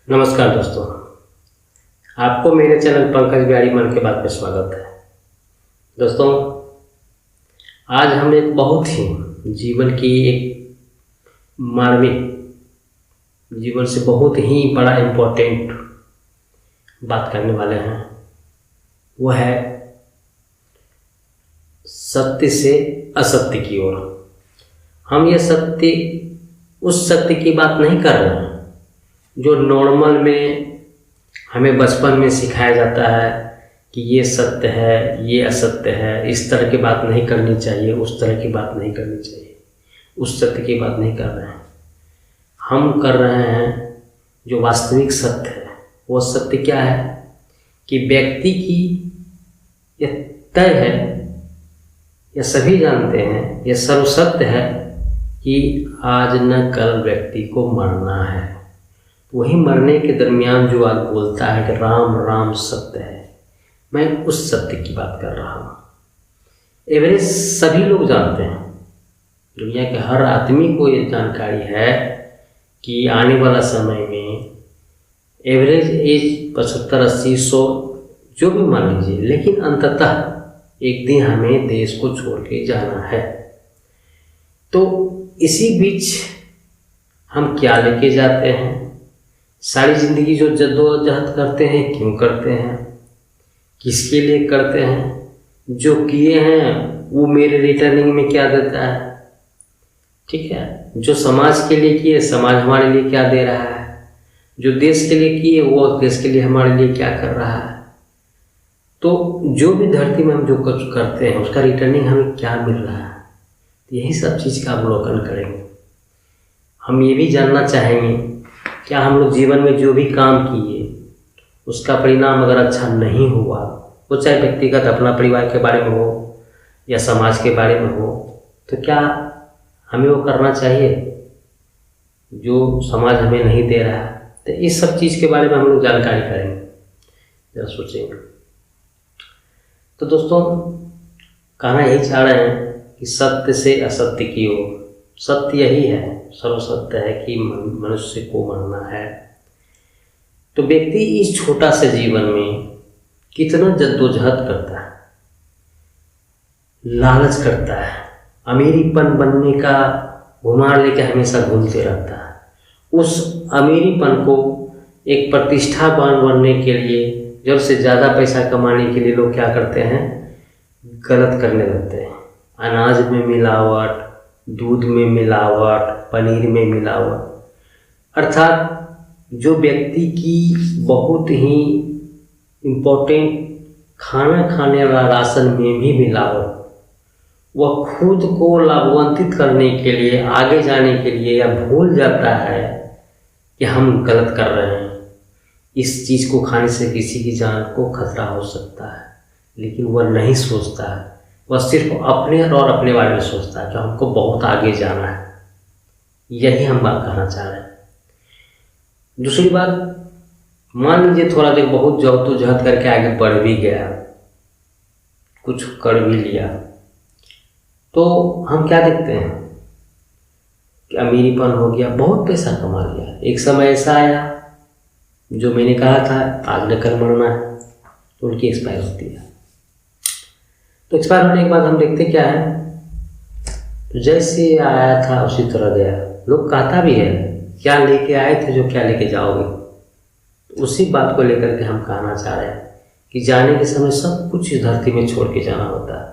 नमस्कार दोस्तों, आपको मेरे चैनल पंकज बिहारी मन की बात में स्वागत है। दोस्तों, आज हम एक बहुत ही जीवन की एक मार्मिक, जीवन से बहुत ही बड़ा इम्पोर्टेंट बात करने वाले हैं। वो है सत्य से असत्य की ओर। हम ये उस सत्य की बात नहीं कर रहे हैं जो नॉर्मल में हमें बचपन में सिखाया जाता है कि ये सत्य है, ये असत्य है, इस तरह की बात नहीं करनी चाहिए, उस तरह की बात नहीं करनी चाहिए। उस सत्य की बात नहीं कर रहे हैं। हम कर रहे हैं जो वास्तविक सत्य है। वो सत्य क्या है कि व्यक्ति की यह तय है, यह सभी जानते हैं, यह सर्वसत्य है कि आज न कल व्यक्ति को मरना है। वही मरने के दरमियान जो आज बोलता है कि राम राम सत्य है, मैं उस सत्य की बात कर रहा हूँ। एवरेज सभी लोग जानते हैं, दुनिया के हर आदमी को ये जानकारी है कि आने वाला समय में एवरेज एज 75, 80, 100 जो भी मान लीजिए, लेकिन अंततः एक दिन हमें देश को छोड़ के जाना है। तो इसी बीच हम क्या लेके जाते हैं? सारी ज़िंदगी जो जद्दोजहद करते हैं, क्यों करते हैं, किसके लिए करते हैं? जो किए हैं वो मेरे रिटर्निंग में क्या देता है? ठीक है, जो समाज के लिए किए, समाज हमारे लिए क्या दे रहा है? जो देश के लिए किए, वो देश के लिए हमारे लिए क्या कर रहा है? तो जो भी धरती में हम जो कुछ करते हैं उसका रिटर्निंग हमें क्या मिल रहा है? यही सब चीज़ का अवलोकन करेंगे। हम ये भी जानना चाहेंगे, क्या हम लोग जीवन में जो भी काम किए उसका परिणाम अगर अच्छा नहीं हुआ, वो चाहे व्यक्तिगत अपना परिवार के बारे में हो या समाज के बारे में हो, तो क्या हमें वो करना चाहिए जो समाज हमें नहीं दे रहा है? तो इस सब चीज़ के बारे में हम लोग जानकारी करेंगे, जरा सोचेंगे। तो दोस्तों, कहना यही चाह रहे हैं कि सत्य से असत्य की ओर। सत्य यही है, सर्वसत्य है कि मनुष्य को मरना है। तो व्यक्ति इस छोटा से जीवन में कितना जद्दोजहद करता है, लालच करता है, अमीरीपन बनने का घुमार लेके हमेशा घूमते रहता है। उस अमीरीपन को एक प्रतिष्ठावान बनने के लिए, जब से ज़्यादा पैसा कमाने के लिए लोग क्या करते हैं? गलत करने लगते हैं। अनाज में मिलावट, दूध में मिलावट, पनीर में मिलावट, अर्थात जो व्यक्ति की बहुत ही इम्पोर्टेंट खाना खाने वाला राशन में भी मिलावट, वह खुद को लाभान्वित करने के लिए, आगे जाने के लिए, या भूल जाता है कि हम गलत कर रहे हैं। इस चीज़ को खाने से किसी की जान को खतरा हो सकता है, लेकिन वह नहीं सोचता है। वह सिर्फ अपने और अपने बारे में सोचता है कि हमको बहुत आगे जाना है। यही हम बात कहना चाह रहे हैं। दूसरी बात, मान लीजिए थोड़ा देर बहुत जद्दोजहद करके आगे बढ़ भी गया, कुछ कर भी लिया, तो हम क्या देखते हैं कि अमीरीपन हो गया, बहुत पैसा कमा लिया। एक समय ऐसा आया जो मैंने कहा था आज न कल मरना है, तो उनकी एक्सपायर होती है। तो एक्सपायर होने के बाद हम देखते क्या है, तो जैसे आया था उसी तरह गया। लोग कहता भी है, क्या लेके आए थे जो क्या लेके जाओगे। तो उसी बात को लेकर के हम कहना चाह रहे हैं कि जाने के समय सब कुछ इस धरती में छोड़ के जाना होता है।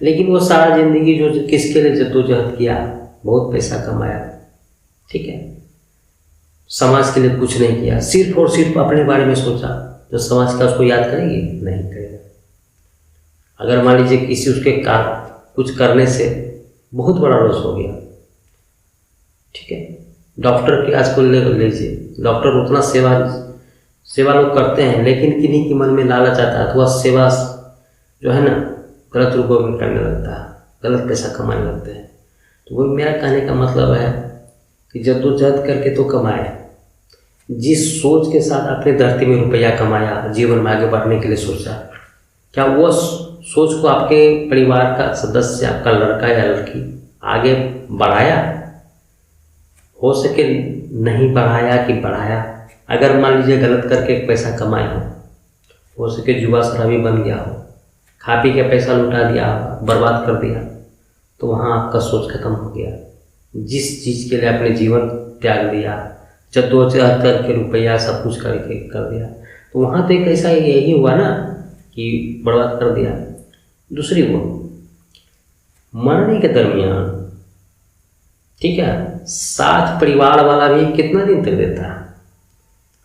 लेकिन वो सारा जिंदगी जो किसके लिए जद्दोजहद किया, बहुत पैसा कमाया, ठीक है, समाज के लिए कुछ नहीं किया, सिर्फ और सिर्फ अपने बारे में सोचा, जो समाज का उसको याद करेंगे? नहीं करेगा। अगर मान लीजिए किसी उसके कुछ करने से बहुत बड़ा लॉस हो गया, ठीक है, डॉक्टर की आज को ले लीजिए, डॉक्टर उतना सेवा लोग करते हैं, लेकिन किन्हीं के मन में लालच आता है तो वह सेवा जो है ना गलत रूपों में करने लगता है, गलत पैसा कमाने लगते हैं। तो वही मेरा कहने का मतलब है कि जद्दोजहद करके तो कमाए, जिस सोच के साथ अपने धरती में रुपया कमाया, जीवन में आगे बढ़ने के लिए सोचा, क्या वो सोच को आपके परिवार का सदस्य, आपका लड़का या लड़की आगे बढ़ाया? हो सके नहीं बढ़ाया कि बढ़ाया, अगर मान लीजिए गलत करके पैसा कमाए हो सके जुआ शराबी बन गया हो, खा पी के पैसा लुटा दिया, बर्बाद कर दिया, तो वहाँ आपका सोच खत्म हो गया। जिस चीज़ के लिए आपने जीवन त्याग दिया, जद्दोजहद करके रुपया सब कुछ करके कर दिया, तो वहाँ तो एक ऐसा यही हुआ ना कि बर्बाद कर दिया। दूसरी वो मरने के दरमियान, ठीक है, साथ परिवार वाला भी कितना दिन तक देता है।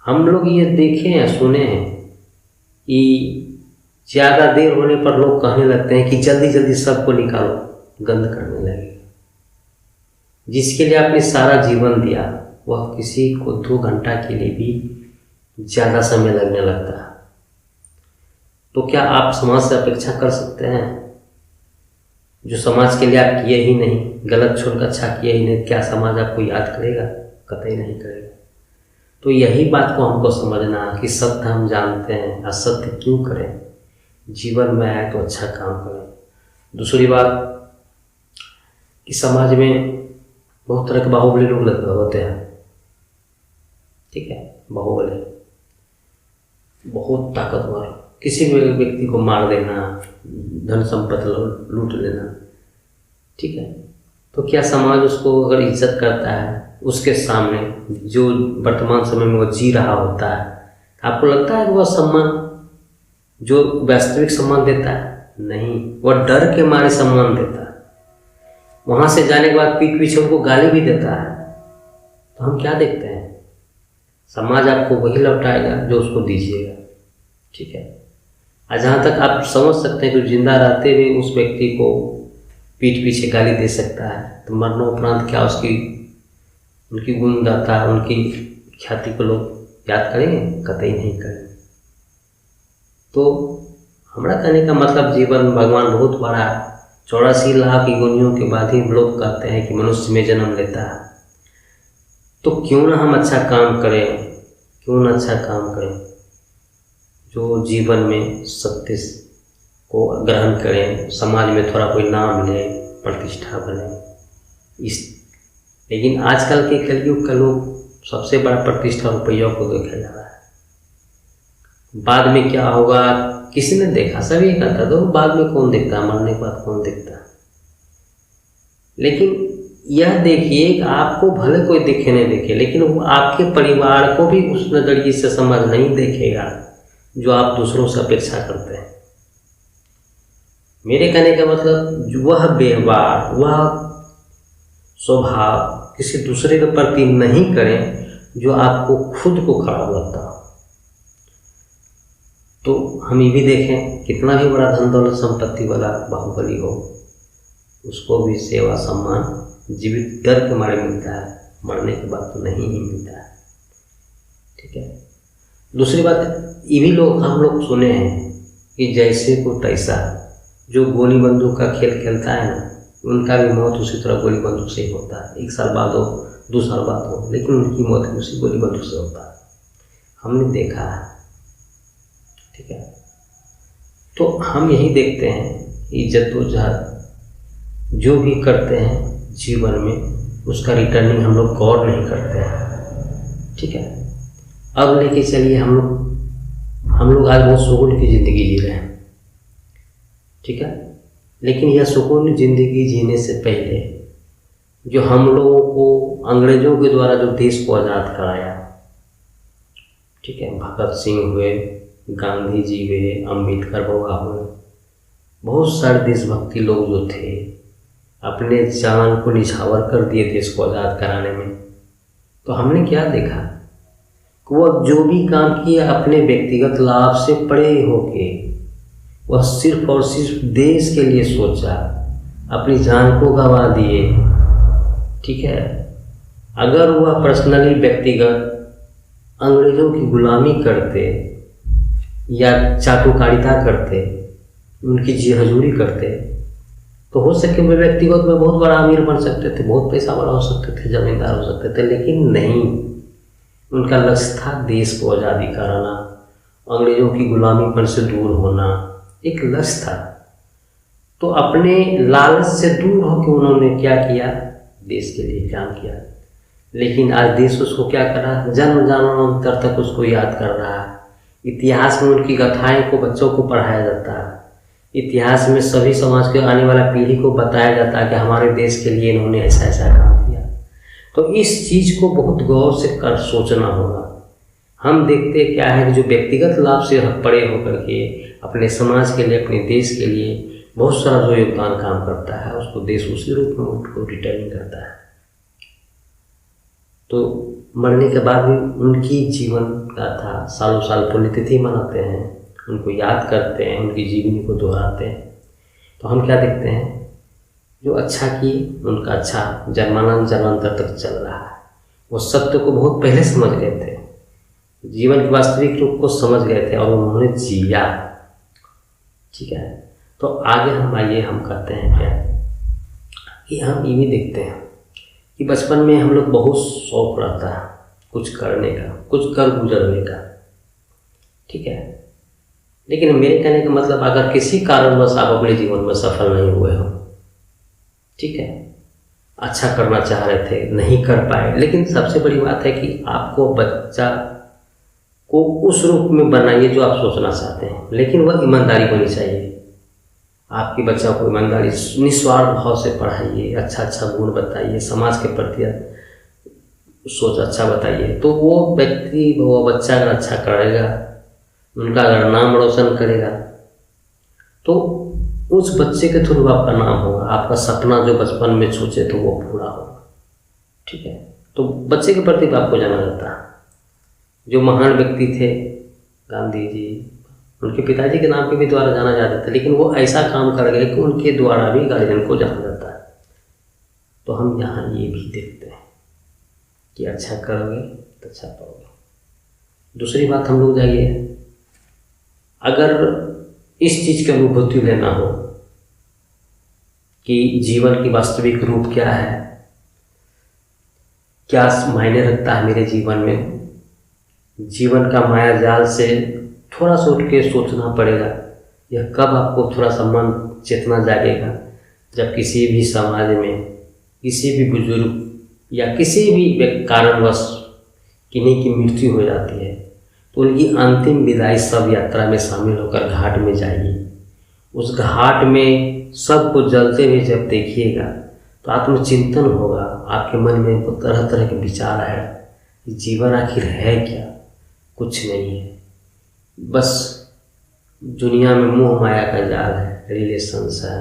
हम लोग ये देखे हैं, सुने हैं कि ज़्यादा देर होने पर लोग कहने लगते हैं कि जल्दी जल्दी सबको निकालो, गंद करने लगे। जिसके लिए आपने सारा जीवन दिया वह किसी को 2 घंटा के लिए भी ज़्यादा समय लगने लगता है। तो क्या आप समाज से अपेक्षा कर सकते हैं? जो समाज के लिए आप किए ही नहीं, गलत छोड़कर अच्छा किए ही नहीं, क्या समाज आपको याद करेगा? कतई नहीं करेगा। तो यही बात को हमको समझना है कि सत्य हम जानते हैं, असत्य क्यों करें, जीवन में आए तो अच्छा काम करें। दूसरी बात कि समाज में बहुत तरह के बाहुबली लोग होते हैं, ठीक है, बाहुबली बहुत ताकतवर, किसी भी व्यक्ति को मार देना, धन संपत्ति लूट लेना, ठीक है। तो क्या समाज उसको अगर इज्जत करता है, उसके सामने जो वर्तमान समय में वो जी रहा होता है, आपको लगता है कि वह सम्मान जो वास्तविक सम्मान देता है? नहीं, वह डर के मारे सम्मान देता है। वहाँ से जाने के बाद पीठ पीछे उनको गाली भी देता है। तो हम क्या देखते हैं? समाज आपको वही लौटाएगा जो उसको दीजिएगा, ठीक है। और जहाँ तक आप समझ सकते हैं कि जिंदा रहते हुए उस व्यक्ति को पीठ पीछे गाली दे सकता है, तो मरणोपरांत क्या उनकी गुणगाथा, उनकी ख्याति को लोग याद करेंगे? कतई नहीं करेंगे। तो हमारा कहने का मतलब, जीवन भगवान बहुत बड़ा 84 लाख योनियों के बाद ही लोग कहते हैं कि मनुष्य में जन्म लेता है। तो क्यों ना हम अच्छा काम करें, क्यों ना अच्छा काम करें जो जीवन में सत्य को ग्रहण करें, समाज में थोड़ा कोई नाम ले, प्रतिष्ठा बने। लेकिन आजकल के कलयुग का लोग सबसे बड़ा प्रतिष्ठा रुपयों को देखा जा रहा है। बाद में क्या होगा किसी ने देखा, सभी कहता तो बाद में कौन देखता, मरने के बाद कौन देखता। लेकिन यह देखिए कि आपको भले कोई देखे नहीं देखे, लेकिन वो आपके परिवार को भी उस नजरिए से समझ नहीं देखेगा जो आप दूसरों से अपेक्षा करते हैं। मेरे कहने का मतलब, वह व्यवहार, वह स्वभाव किसी दूसरे के प्रति नहीं करें जो आपको खुद को खराब लगता हो। तो हम ये भी देखें, कितना भी बड़ा धन दौलत संपत्ति वाला बाहुबली हो, उसको भी सेवा सम्मान जीवित डर के मारे मिलता है, मरने के बाद तो नहीं ही मिलता है, ठीक है। दूसरी बात, ये भी हम लोग सुने हैं कि जैसे को तैसा, जो गोली बंदूक का खेल खेलता है ना, उनका भी मौत उसी तरह गोली बंदूक से ही होता है। 1 साल बाद हो, 2 साल बाद हो, लेकिन उनकी मौत उसी गोली बंदूक से होता है। हमने देखा है, ठीक है। तो हम यही देखते हैं कि जद्दोजहद जो भी करते हैं जीवन में, उसका रिटर्निंग हम लोग गौर नहीं करते हैं, ठीक है। अब लेके चलिए, हम लोग आज बहुत सुकून की ज़िंदगी जी रहे हैं, ठीक है। लेकिन यह सुकून ज़िंदगी जीने से पहले जो हम लोगों को अंग्रेज़ों के द्वारा जो देश को आज़ाद कराया, ठीक है, भगत सिंह हुए, गांधी जी हुए, अम्बेडकर बाबा हुए, बहुत सारे देशभक्ति लोग जो थे अपने जान को निछावर कर दिए देश को आज़ाद कराने में। तो हमने क्या देखा, वह जो भी काम किया अपने व्यक्तिगत लाभ से परे होके, वह सिर्फ और सिर्फ देश के लिए सोचा, अपनी जान को गंवा दिए, ठीक है। अगर वह पर्सनली व्यक्तिगत अंग्रेज़ों की गुलामी करते या चाटुकारिता करते, उनकी जी हजूरी करते, तो हो सके वे व्यक्तिगत में बहुत बड़ा अमीर बन सकते थे, बहुत पैसा वाला हो सकते थे, जमींदार हो सकते थे। लेकिन नहीं, उनका लक्ष्य था देश को आज़ादी कराना, अंग्रेज़ों की गुलामीपन से दूर होना, एक लक्ष्य था। तो अपने लालच से दूर होकर उन्होंने क्या किया, देश के लिए काम किया। लेकिन आज देश उसको क्या कर रहा है, जन्म जन्मांतर तक उसको याद कर रहा है। इतिहास में उनकी गाथाएं को बच्चों को पढ़ाया जाता है। इतिहास में सभी समाज के आने वाला पीढ़ी को बताया जाता है कि हमारे देश के लिए इन्होंने ऐसा ऐसा काम किया। तो इस चीज़ को बहुत गौर से कर सोचना होगा। हम देखते क्या है कि जो व्यक्तिगत लाभ से पड़े होकर के अपने समाज के लिए, अपने देश के लिए बहुत सारा जो योगदान काम करता है, उसको देश उसी रूप में उनको रिटर्निंग करता है। तो मरने के बाद भी उनकी जीवन गाथा सालों साल पुण्यतिथि मनाते हैं, उनको याद करते हैं, उनकी जीवनी को दोहराते हैं। तो हम क्या देखते हैं, जो अच्छा किए उनका अच्छा जन्मांतर तक चल रहा है। वो सत्य को बहुत पहले समझ गए थे, जीवन के वास्तविक रूप को समझ गए थे और उन्होंने जिया। ठीक है, तो आगे हम कहते हैं क्या कि हम ये भी देखते हैं कि बचपन में हम लोग बहुत शौक रहता है कुछ करने का, कुछ कर गुजरने का। ठीक है, लेकिन मेरे कहने का मतलब अगर किसी कारणवश आप अपने जीवन में सफल नहीं हुए हो, ठीक है, अच्छा करना चाह रहे थे, नहीं कर पाए, लेकिन सबसे बड़ी बात है कि आपको बच्चा को उस रूप में बनाइए जो आप सोचना चाहते हैं, लेकिन वह ईमानदारी होनी चाहिए। आपके बच्चा को ईमानदारी, निस्वार्थ भाव से पढ़ाइए, अच्छा गुण बताइए, समाज के प्रति सोच अच्छा बताइए, तो वो व्यक्ति, वो बच्चा अगर अच्छा करेगा, उनका अगर नाम रोशन करेगा, तो उस बच्चे के थ्रू आपका नाम होगा, आपका सपना जो बचपन में सोचे तो वो पूरा होगा। ठीक है, तो बच्चे के प्रति आपको जाना जाता है। जो महान व्यक्ति थे गांधी जी, उनके पिताजी के नाम पे भी द्वारा जाना जाता था, लेकिन वो ऐसा काम कर गए कि उनके द्वारा भी गार्जियन को जाना जाता है। तो हम यहाँ ये भी देखते हैं कि अच्छा करोगे तो अच्छा पाओगे। दूसरी बात, हम लोग जाइए, अगर इस चीज़ की अनुभूति लेना हो कि जीवन की वास्तविक रूप क्या है, क्या मायने रखता है मेरे जीवन में, जीवन का माया जाल से थोड़ा सा उठ के सोचना पड़ेगा। यह कब आपको थोड़ा सा मन चेतना जागेगा, जब किसी भी समाज में किसी भी बुजुर्ग या किसी भी कारणवश किन्हीं की मृत्यु हो जाती है, तो उनकी अंतिम विदाई सब यात्रा में शामिल होकर घाट में जाइए। उस घाट में सबको जलते हुए जब देखिएगा तो आत्मचिंतन होगा, आपके मन में तरह तरह के विचार है, जीवन आखिर है क्या, कुछ नहीं है, बस दुनिया में मोह माया का जाल है, रिलेशंस है,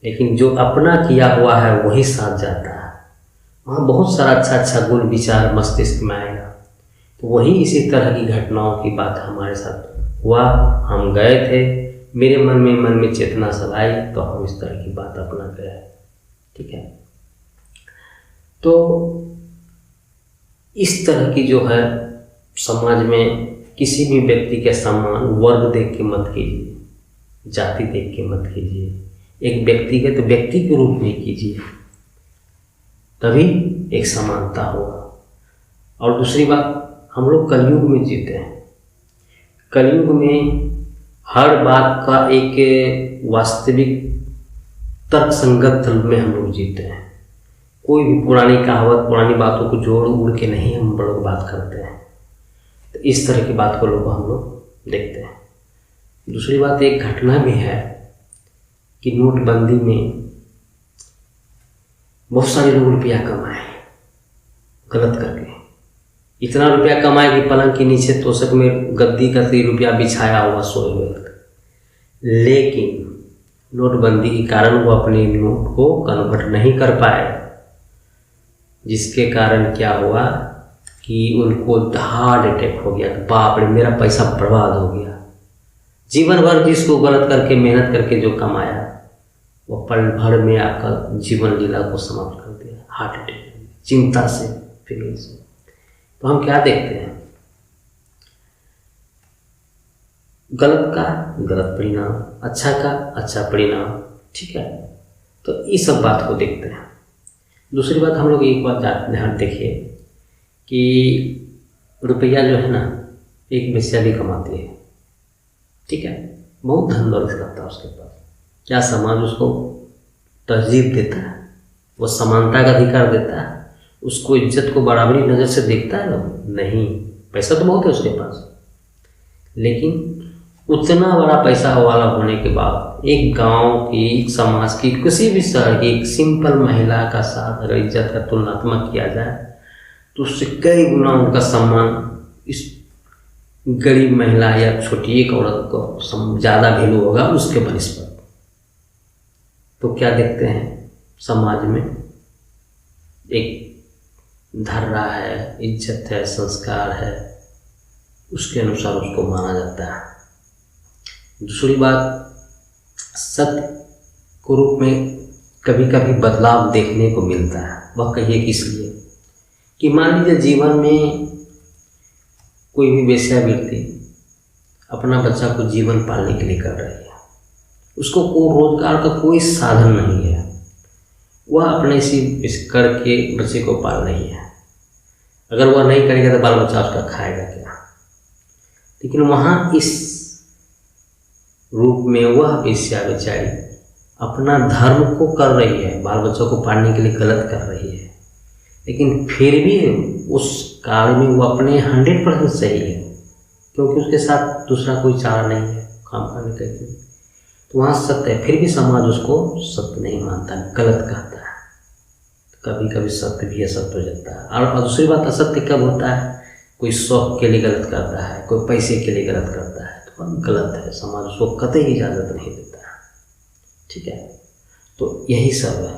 लेकिन जो अपना किया हुआ है वही साथ जाता है। वहाँ बहुत सारा अच्छा गुण विचार मस्तिष्क में आएगा। तो वही इसी तरह की घटनाओं की बात हमारे साथ हुआ। हम गए थे, मेरे मन में चेतना सब आई, तो हम इस तरह की बात अपना गए। ठीक है, तो इस तरह की जो है समाज में किसी भी व्यक्ति के सम्मान वर्ग देख के मत कीजिए, जाति देख के मत कीजिए, एक व्यक्तिगत व्यक्ति के रूप में कीजिए, तभी एक समानता होगा। और दूसरी बात, हम लोग कलयुग में जीते हैं। कलयुग में हर बात का एक वास्तविक तर्क संगत में हम लोग जीते हैं। कोई भी पुरानी कहावत, पुरानी बातों को जोड़ उड़ के नहीं हम लोग बात करते हैं। तो इस तरह की बात को हम लोग देखते हैं। दूसरी बात, एक घटना भी है कि नोटबंदी में बहुत सारे लोग रुपया कमाए गलत करके। इतना रुपया कमाए कि पलंग के नीचे तोशक में गद्दी का रुपया बिछाया हुआ सोए हुए। लेकिन नोटबंदी के कारण वो अपने नोट को कन्वर्ट नहीं कर पाए, जिसके कारण क्या हुआ कि उनको हार्ट अटैक हो गया। बाप रे, मेरा पैसा बर्बाद हो गया। जीवन भर जिसको गलत करके मेहनत करके जो कमाया, वो पल भर में आपका जीवन लीला को समाप्त कर दिया हार्ट अटैक, चिंता से, फीलिंग से। तो हम क्या देखते हैं, गलत का गलत परिणाम, अच्छा का अच्छा परिणाम। ठीक है, तो इस सब बात को देखते हैं। दूसरी बात, हम लोग एक बात ध्यान देखिए कि रुपया जो है ना, एक वेश्या भी कमाती है। ठीक है, बहुत धन दौलत करता है उसके पास, क्या समाज उसको तहजीब देता है, वो समानता का अधिकार देता है, उसको इज्जत को बराबरी नज़र से देखता है ना? नहीं। पैसा तो बहुत है उसके पास, लेकिन उतना बड़ा पैसा वाला होने के बाद एक गांव की, एक समाज की, किसी भी शहर की एक सिंपल महिला का साथ अगर इज्जत का तुलनात्मक किया जाए तो उससे कई गुना उनका सम्मान इस गरीब महिला या छोटी एक औरत को ज़्यादा वैल्यू होगा उसके बनिस्पत। तो क्या देखते हैं समाज में एक धर्रा है, इज्जत है, संस्कार है, उसके अनुसार उसको माना जाता है। दूसरी बात, सत्य के रूप में कभी कभी बदलाव देखने को मिलता है। वह कहिए किस लिए कि मान लीजिए जीवन में कोई भी वेश्यावृत्ति अपना बच्चा को जीवन पालने के लिए कर रही है, उसको रोजगार का कोई साधन नहीं है, वह अपने इस करके बच्चे को पाल रही है। अगर वह नहीं करेगा तो बाल बच्चा उसका खाएगा क्या? लेकिन वहाँ इस रूप में वह वेश्या बेचारी अपना धर्म को कर रही है, बाल बच्चों को पालने के लिए गलत कर रही है, लेकिन फिर भी उस कार्य में वो अपने 100% सही है, क्योंकि उसके साथ दूसरा कोई चारा नहीं है काम करने के लिए। तो वहाँ सत्य है, फिर भी समाज उसको सत्य नहीं मानता, गलत कहता है। कभी कभी सत्य भी असत्य हो जाता है। और दूसरी बात, असत्य कब होता है? कोई शौक के लिए गलत करता है, कोई पैसे के लिए गलत करता है, तो गलत है, समाज उसको कतई इजाज़त नहीं देता है। ठीक है, तो यही सब है।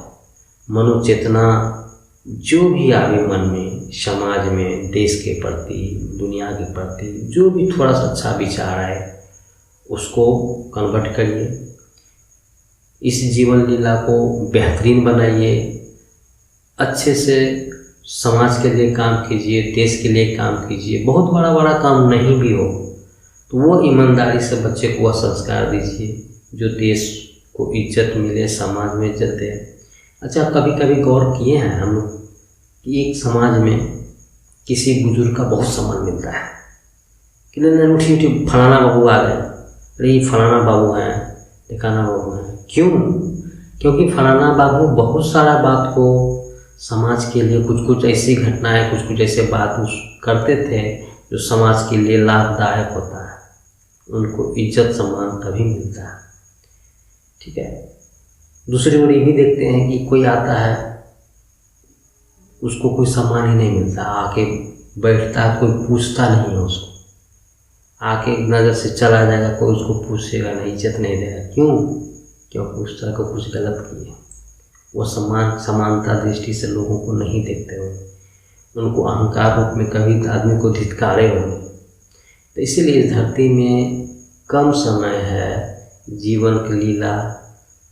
मनोचेतना जो भी आवे मन में, समाज में, देश के प्रति, दुनिया के प्रति जो भी थोड़ा सा अच्छा विचार आए उसको कन्वर्ट करिए, इस जीवन लीला को बेहतरीन बनाइए, अच्छे से समाज के लिए काम कीजिए, देश के लिए काम कीजिए। बहुत बड़ा बड़ा काम नहीं भी हो तो वो ईमानदारी से बच्चे को वह संस्कार दीजिए जो देश को इज्जत मिले, समाज में इज्जत दे। अच्छा, कभी कभी गौर किए हैं हम लोग कि एक समाज में किसी बुजुर्ग का बहुत सम्मान मिलता है कि नहीं उठी उठी फलाना बाबू आ गए, अरे फलाना बाबू हैं, ढिकाना बाबू हैं। क्यों? क्योंकि फलाना बाबू बहुत सारा बात को समाज के लिए कुछ कुछ ऐसी घटनाएं, कुछ कुछ ऐसे बात करते थे जो समाज के लिए लाभदायक होता है। उनको इज्जत सम्मान तभी मिलता है। ठीक है, दूसरी ओर ये भी देखते हैं कि कोई आता है उसको कोई सम्मान ही नहीं मिलता, आके बैठता है, कोई पूछता नहीं है उसको, आके नज़र से चला जाएगा, कोई उसको पूछेगा नहीं, इज्जत नहीं देगा। क्यों? क्योंकि उस तरह का कुछ गलत किए। वो समानता दृष्टि से लोगों को नहीं देखते होंगे, उनको अहंकार रूप में कभी आदमी को धिक्कारे होंगे। तो इसीलिए इस धरती में कम समय है, जीवन की लीला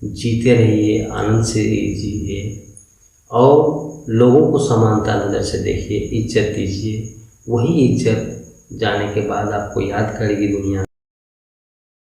जीते रहिए, आनंद से जिए और लोगों को समानता नज़र से देखिए, इज्जत दीजिए। वही इज्जत जाने के बाद आपको याद करेगी दुनिया।